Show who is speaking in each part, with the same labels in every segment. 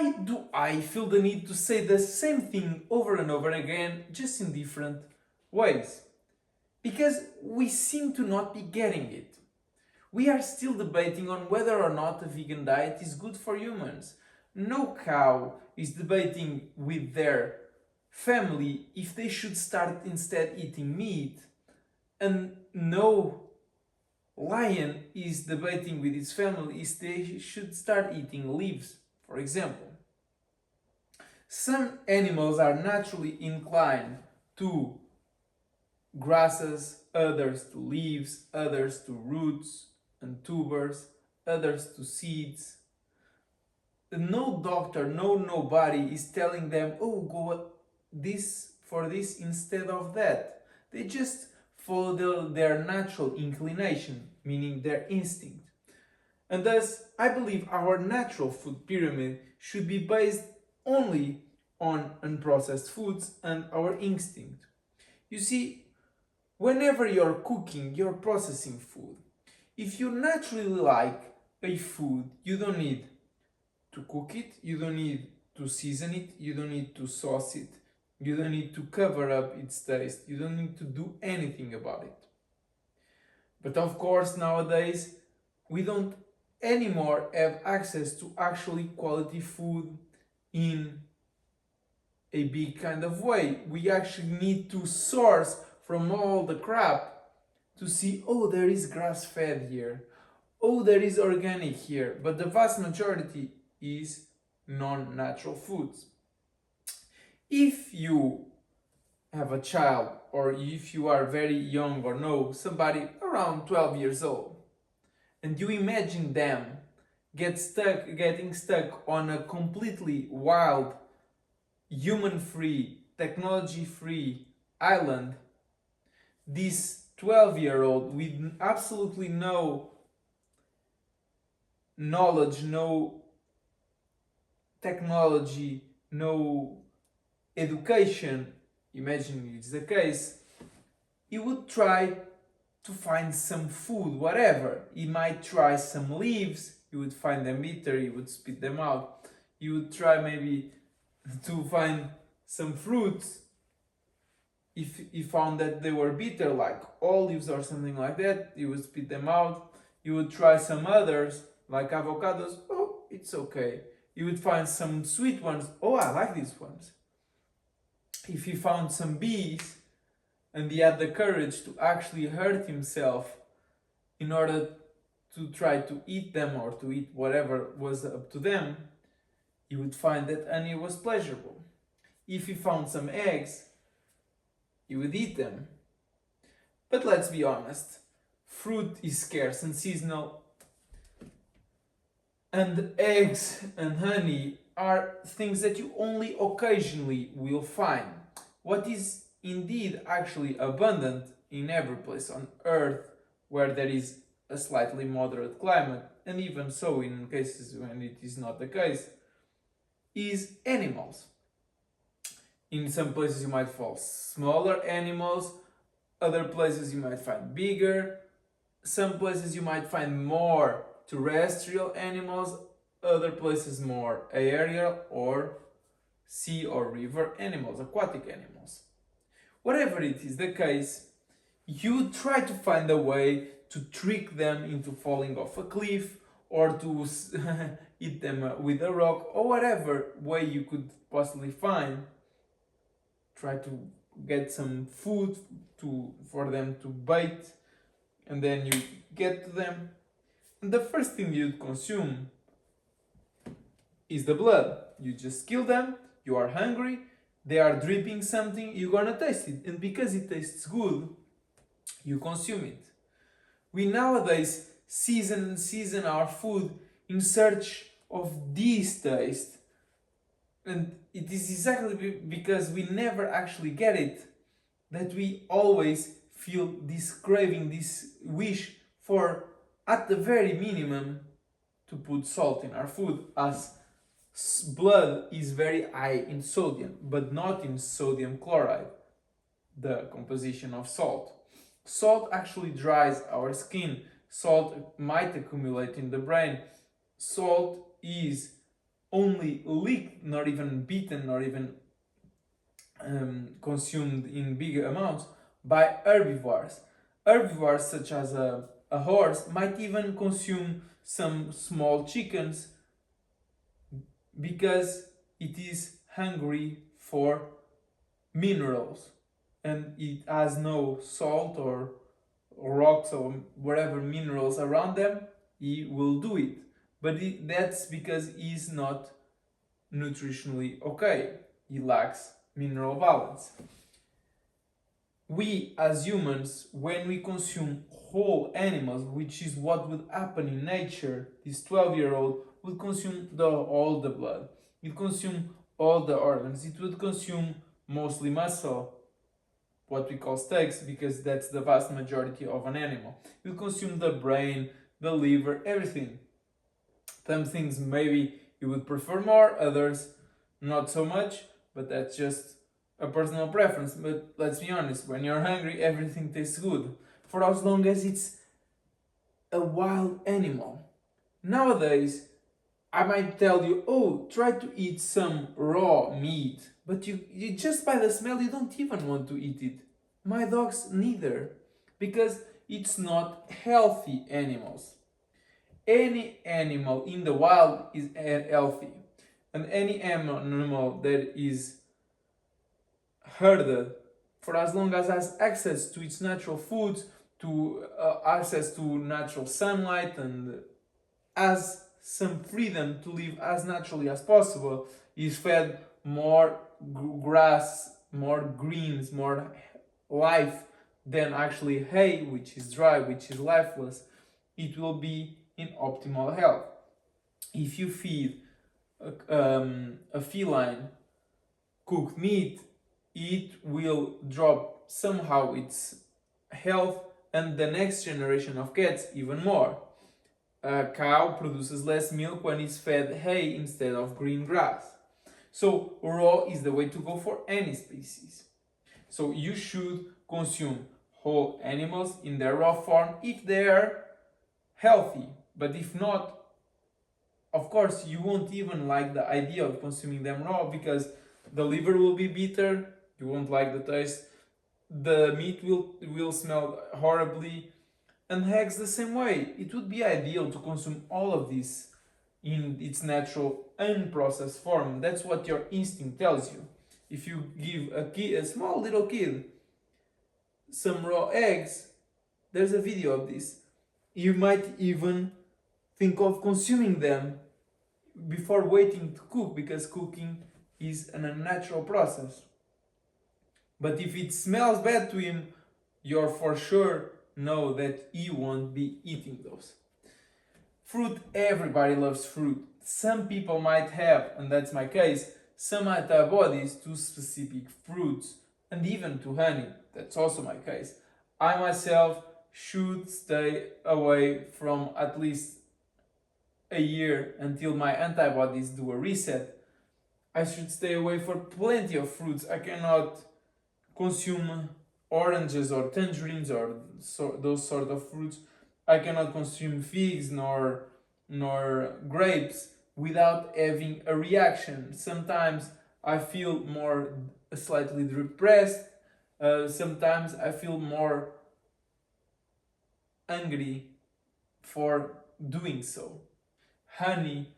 Speaker 1: why do I feel the need to say the same thing over and over again, just in different ways? Because we seem to not be getting it. We are still debating on whether or not a vegan diet is good for humans. No cow is debating with their family if they should start instead eating meat, and no lion is debating with his family if they should start eating leaves, for example. Some animals are naturally inclined to grasses, others to leaves, others to roots and tubers, others to seeds. No doctor, nobody is telling them, oh, go this for this instead of that. They just follow their natural inclination, meaning their instinct. And thus, I believe our natural food pyramid should be based only on unprocessed foods and our instinct. You see, whenever you're cooking, you're processing food. If you naturally like a food, you don't need to cook it, you don't need to season it, you don't need to sauce it, you don't need to cover up its taste, you don't need to do anything about it. But of course, nowadays, we don't anymore have access to actually quality food in a big kind of way. We actually need to source from all the crap to see, oh, there is grass-fed here, oh, there is organic here, but the vast majority is non-natural foods. If you have a child, or if you are very young or know somebody around 12 years old, and you imagine them getting stuck on a completely wild, human-free, technology-free island, this 12-year-old with absolutely no knowledge, no technology, no education, imagine it's the case, he would try to find some food, whatever. He might try some leaves, he would find them bitter, he would spit them out. He would try maybe to find some fruits. If he found that they were bitter, like olives or something like that, he would spit them out. He would try some others, like avocados. Oh, it's okay. You would find some sweet ones. Oh, I like these ones. If he found some bees and he had the courage to actually hurt himself in order to try to eat them or to eat whatever was up to them, he would find that honey was pleasurable. If he found some eggs, he would eat them. But let's be honest, fruit is scarce and seasonal, and eggs and honey are things that you only occasionally will find. What is indeed actually abundant in every place on earth where there is a slightly moderate climate, and even so in cases when it is not the case, is animals. In some places you might find smaller animals, other places you might find bigger, some places you might find more terrestrial animals, other places more aerial or sea or river animals, aquatic animals. Whatever it is the case, you try to find a way to trick them into falling off a cliff or to eat them with a rock, or whatever way you could possibly find. Try to get some food for them to bait, and then you get to them. And the first thing you'd consume is the blood. You just kill them, you are hungry, they are dripping something, you're gonna taste it. And because it tastes good, you consume it. We nowadays season our food in search of this taste. And it is exactly because we never actually get it that we always feel this craving, this wish for, at the very minimum, to put salt in our food, as blood is very high in sodium, but not in sodium chloride, the composition of salt. Salt actually dries our skin. Salt might accumulate in the brain. Salt is only licked, not even beaten, not even consumed in big amounts by herbivores. Herbivores such as a horse might even consume some small chickens because it is hungry for minerals and it has no salt or rocks or whatever minerals around them. He will do it, but that's because he's not nutritionally okay. He lacks mineral balance. We as humans, when we consume whole animals, which is what would happen in nature, this 12-year-old would consume all the blood, it would consume all the organs, it would consume mostly muscle, what we call steaks, because that's the vast majority of an animal. It would consume the brain, the liver, everything. Some things maybe you would prefer more, others not so much, but that's just a personal preference. But let's be honest, when you're hungry, everything tastes good, for as long as it's a wild animal. Nowadays, I might tell you, oh, try to eat some raw meat, but you just by the smell, you don't even want to eat it. My dogs neither, because it's not healthy animals. Any animal in the wild is healthy, and any animal that is herded for as long as has access to its natural foods, to access to natural sunlight, and has some freedom to live as naturally as possible, is fed more grass, more greens, more life than actually hay, which is dry, which is lifeless, it will be in optimal health. If you feed a feline cooked meat, it will drop somehow its health and the next generation of cats even more. A cow produces less milk when it's fed hay instead of green grass. So raw is the way to go for any species. So you should consume whole animals in their raw form if they are healthy. But if not, of course, you won't even like the idea of consuming them raw because the liver will be bitter, you won't like the taste, the meat will smell horribly, and eggs the same way. It would be ideal to consume all of this in its natural, unprocessed form. That's what your instinct tells you. If you give a small little kid, some raw eggs, there's a video of this, you might even think of consuming them before waiting to cook, because cooking is an unnatural process. But if it smells bad to him, you're for sure know that he won't be eating those. Fruit, everybody loves fruit. Some people might have, and that's my case, some antibodies to specific fruits and even to honey. That's also my case. I myself should stay away from at least a year until my antibodies do a reset. I should stay away for plenty of fruits. I cannot consume oranges or tangerines or those sort of fruits. I cannot consume figs nor grapes without having a reaction. Sometimes I feel more slightly depressed. Sometimes I feel more angry for doing so. Honey,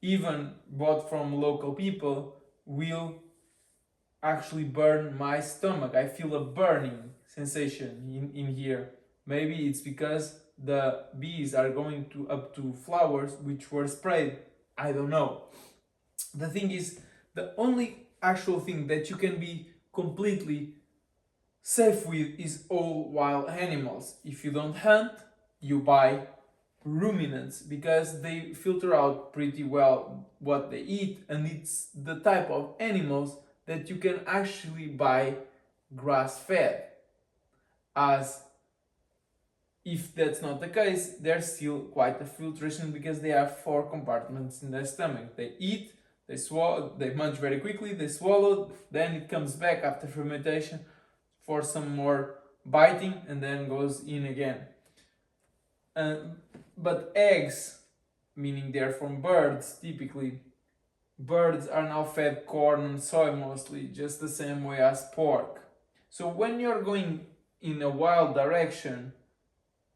Speaker 1: even bought from local people, will actually burn my stomach. I feel a burning sensation in here. Maybe it's because the bees are going up to flowers which were sprayed. I don't know. The thing is, the only actual thing that you can be completely safe with is all wild animals. If you don't hunt, you buy ruminants because they filter out pretty well what they eat, and it's the type of animals that you can actually buy grass fed. As if that's not the case, there's still quite a filtration because they have 4 compartments in their stomach. They eat, they swallow, they munch very quickly, they swallow, then it comes back after fermentation for some more biting and then goes in again. But eggs, meaning they're from birds typically, Birds are now fed corn and soy mostly, just the same way as pork. So when you're going in a wild direction,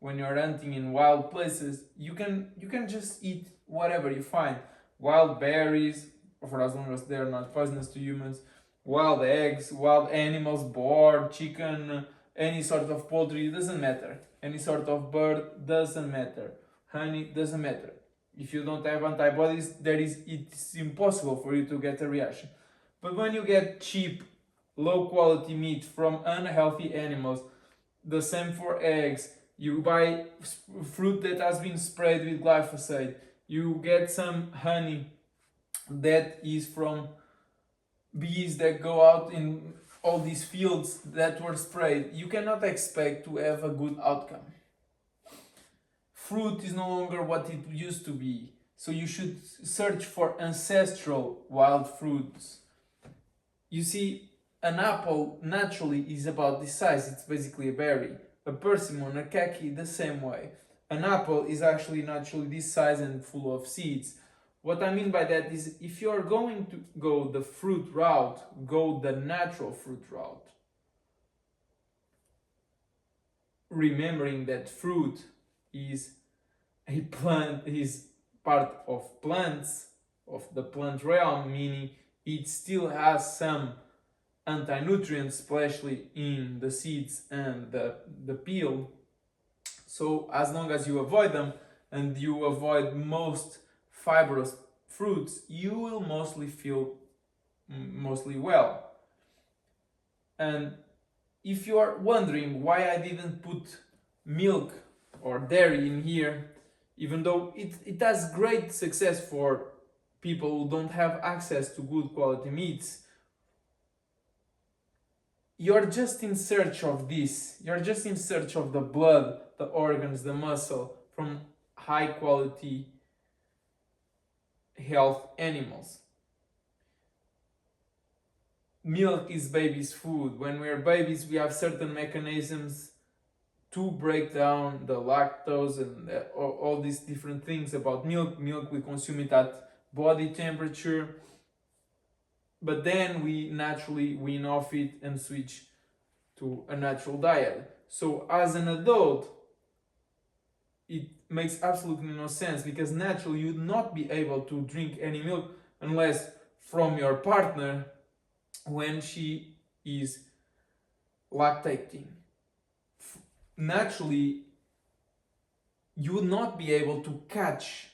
Speaker 1: when you're hunting in wild places, you can just eat whatever you find. Wild berries, for as long as they're not poisonous to humans, wild eggs, wild animals, boar, chicken, any sort of poultry, doesn't matter. Any sort of bird, doesn't matter. Honey, doesn't matter. If you don't have antibodies, it's impossible for you to get a reaction. But when you get cheap, low quality meat from unhealthy animals, the same for eggs, you buy fruit that has been sprayed with glyphosate, you get some honey that is from bees that go out in all these fields that were sprayed, you cannot expect to have a good outcome. Fruit is no longer what it used to be, so you should search for ancestral wild fruits. You see, an apple naturally is about this size, it's basically a berry. A persimmon, a kaki, the same way. An apple is actually naturally this size and full of seeds. What I mean by that is, if you're going to go the fruit route, go the natural fruit route. Remembering that fruit is a plant, is part of plants, of the plant realm, meaning it still has some anti-nutrients, especially in the seeds and the peel. So as long as you avoid them and you avoid most fibrous fruits, you will mostly feel mostly well. And if you are wondering why I didn't put milk or dairy in here, even though it has great success for people who don't have access to good quality meats, you're just in search of this. You're just in search of the blood, the organs, the muscle from high quality health animals. Milk is baby's food. When we're babies, we have certain mechanisms to break down the lactose and all these different things about milk. Milk, we consume it at body temperature, but then we naturally wean off it and switch to a natural diet. So as an adult, it makes absolutely no sense, because naturally you'd not be able to drink any milk unless from your partner when she is lactating. Naturally, you would not be able to catch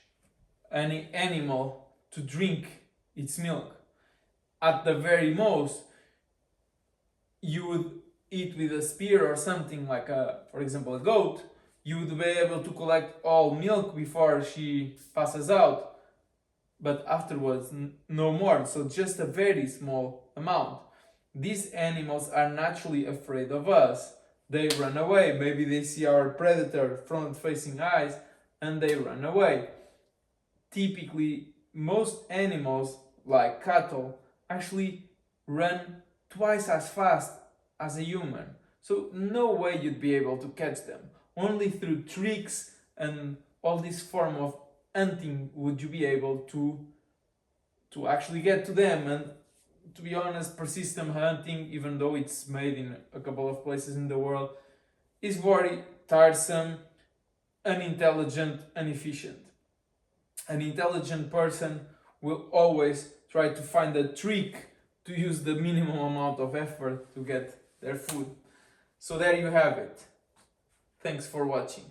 Speaker 1: any animal to drink its milk. At the very most, you would eat with a spear or something like for example, a goat. You would be able to collect all milk before she passes out, but afterwards no more, so just a very small amount. These animals are naturally afraid of us. They run away. Maybe they see our predator front-facing eyes and they run away. Typically, most animals, like cattle, actually run twice as fast as a human. So no way you'd be able to catch them. Only through tricks and all this form of hunting would you be able to actually get to them. And to be honest, persistent hunting, even though it's made in a couple of places in the world, is very tiresome, unintelligent, and inefficient. An intelligent person will always try to find a trick to use the minimum amount of effort to get their food. So there you have it. Thanks for watching.